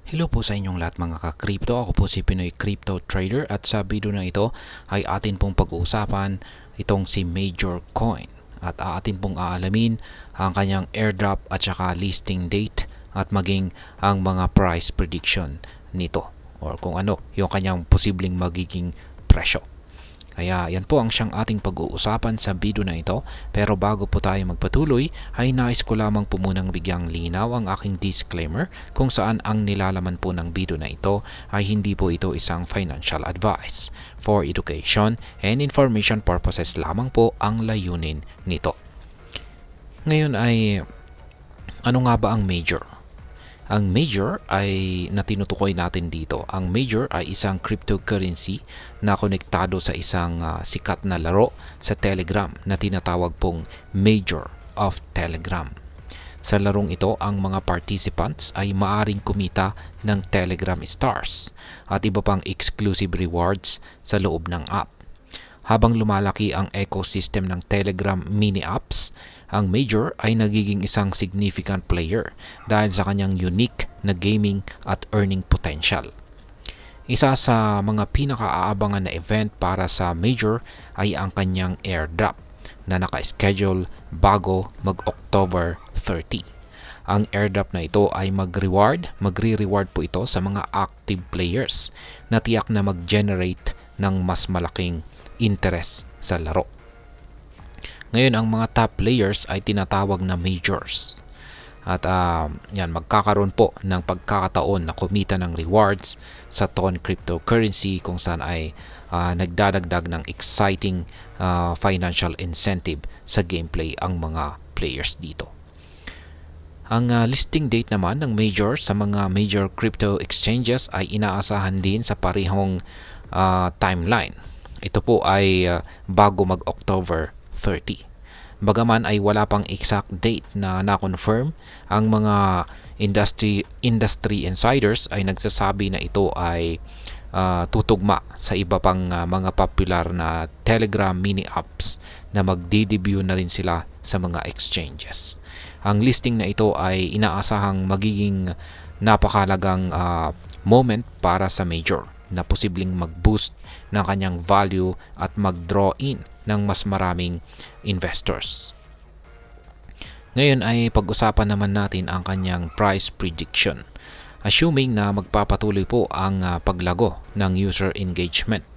Hello po sa inyong lahat mga ka-crypto. Ako po si Pinoy Crypto Trader at sa video na ito ay atin pong pag-uusapan itong si Major Coin at atin pong aalamin ang kanyang airdrop at saka listing date at maging ang mga price prediction nito or kung ano yung kanyang posibleng magiging presyo. Kaya yan po ang siyang ating pag-uusapan sa video na ito. Pero bago po tayo magpatuloy, ay nais ko lamang po munang bigyang linaw ang aking disclaimer kung saan ang nilalaman po ng video na ito ay hindi po ito isang financial advice. For education and information purposes lamang po ang layunin nito. Ngayon ay ano nga ba ang major? Ang major ay na tinutukoy natin dito. Ang major ay isang cryptocurrency na konektado sa isang sikat na laro sa Telegram na tinatawag pong Major of Telegram. Sa larong ito, ang mga participants ay maaring kumita ng Telegram Stars at iba pang exclusive rewards sa loob ng app. Habang lumalaki ang ecosystem ng Telegram mini apps, ang Major ay nagiging isang significant player dahil sa kanyang unique na gaming at earning potential. Isa sa mga pinaka-aabangan na event para sa Major ay ang kanyang airdrop na naka-schedule bago mag-October 30. Ang airdrop na ito ay magre-reward po ito sa mga active players na tiyak na mag-generate ng mas malaking interest sa laro. Ngayon, ang mga top players ay tinatawag na majors. At yan, magkakaroon po ng pagkakataon na kumita ng rewards sa Ton cryptocurrency kung saan ay nagdadagdag ng exciting financial incentive sa gameplay ang mga players dito. Ang listing date naman ng major sa mga major crypto exchanges ay inaasahan din sa parehong timeline. Ito po ay bago mag-October 30. Bagaman ay wala pang exact date na na-confirm, ang mga industry insiders ay nagsasabi na ito ay tutugma sa iba pang mga popular na Telegram mini apps na magdi-debut na rin sila sa mga exchanges. Ang listing na ito ay inaasahang magiging napakalagang moment para sa major na posibleng mag-boost ng kanyang value at mag-draw in ng mas maraming investors. Ngayon ay pag-usapan naman natin ang kanyang price prediction. Assuming na magpapatuloy po ang paglago ng user engagement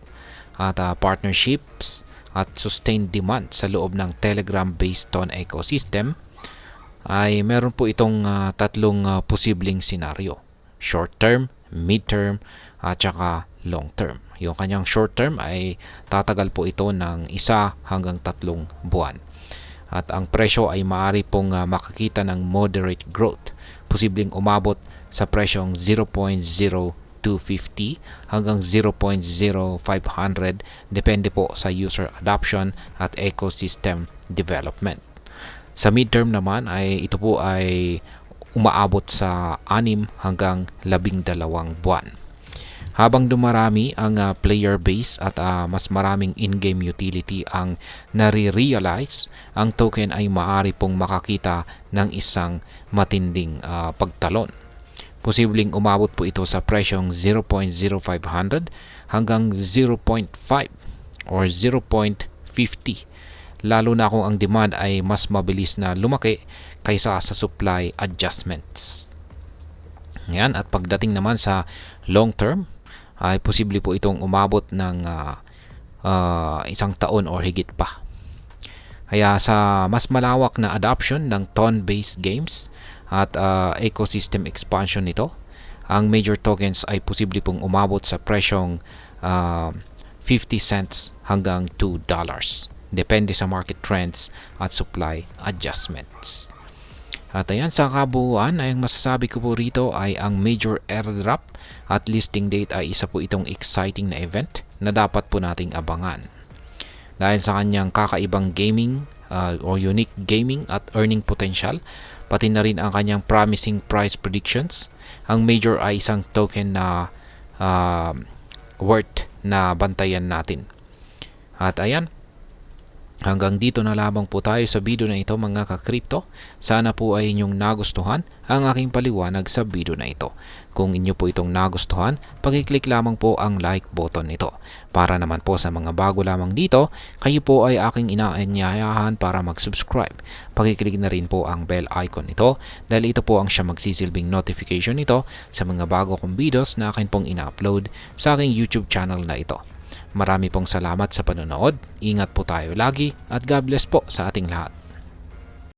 at partnerships at sustained demand sa loob ng Telegram-based Ton ecosystem, ay meron po itong tatlong posibleng senaryo. Short term, mid-term, at saka long term. Yung kanyang short term ay tatagal po ito ng 1 hanggang 3 buwan. At ang presyo ay maaari pong makakita ng moderate growth. Posibleng umabot sa presyong 0.0250 hanggang 0.0500 depende po sa user adoption at ecosystem development. Sa midterm naman ay ito po ay umaabot sa 6 hanggang 12 buwan. Habang dumarami ang player base at mas maraming in-game utility ang nare-realize, ang token ay maaari pong makakita ng isang matinding pagtalon. Posibleng umabot po ito sa presyong 0.0500 hanggang 0.5 or 0.50, lalo na kung ang demand ay mas mabilis na lumaki kaysa sa supply adjustments. Yan, at pagdating naman sa long term, ay posible po itong umabot ng 1 taon or higit pa. Kaya sa mas malawak na adoption ng Ton-based games at ecosystem expansion nito, ang major tokens ay posible pong umabot sa presyong 50 cents hanggang $2. Depende sa market trends at supply adjustments. At ayan, sa kabuuan ay ang masasabi ko po rito ay ang major airdrop at listing date ay isa po itong exciting na event na dapat po nating abangan. Dahil sa kanyang kakaibang gaming or unique gaming at earning potential, pati na rin ang kanyang promising price predictions, ang major ay isang token na worth na bantayan natin. At ayan, Hanggang dito na lamang po tayo sa video na ito mga ka-crypto. Sana po ay inyong nagustuhan ang aking paliwanag sa video na ito. Kung inyo po itong nagustuhan, pag-click lamang po ang like button nito. Para naman po sa mga bago lamang dito, kayo po ay aking inaanyayahan para mag-subscribe. Pag-click na rin po ang bell icon nito dahil ito po ang siya magsisilbing notification nito sa mga bago kong videos na akin pong ina-upload sa aking YouTube channel na ito. Marami pong salamat sa panonood. Ingat po tayo lagi at God bless po sa ating lahat.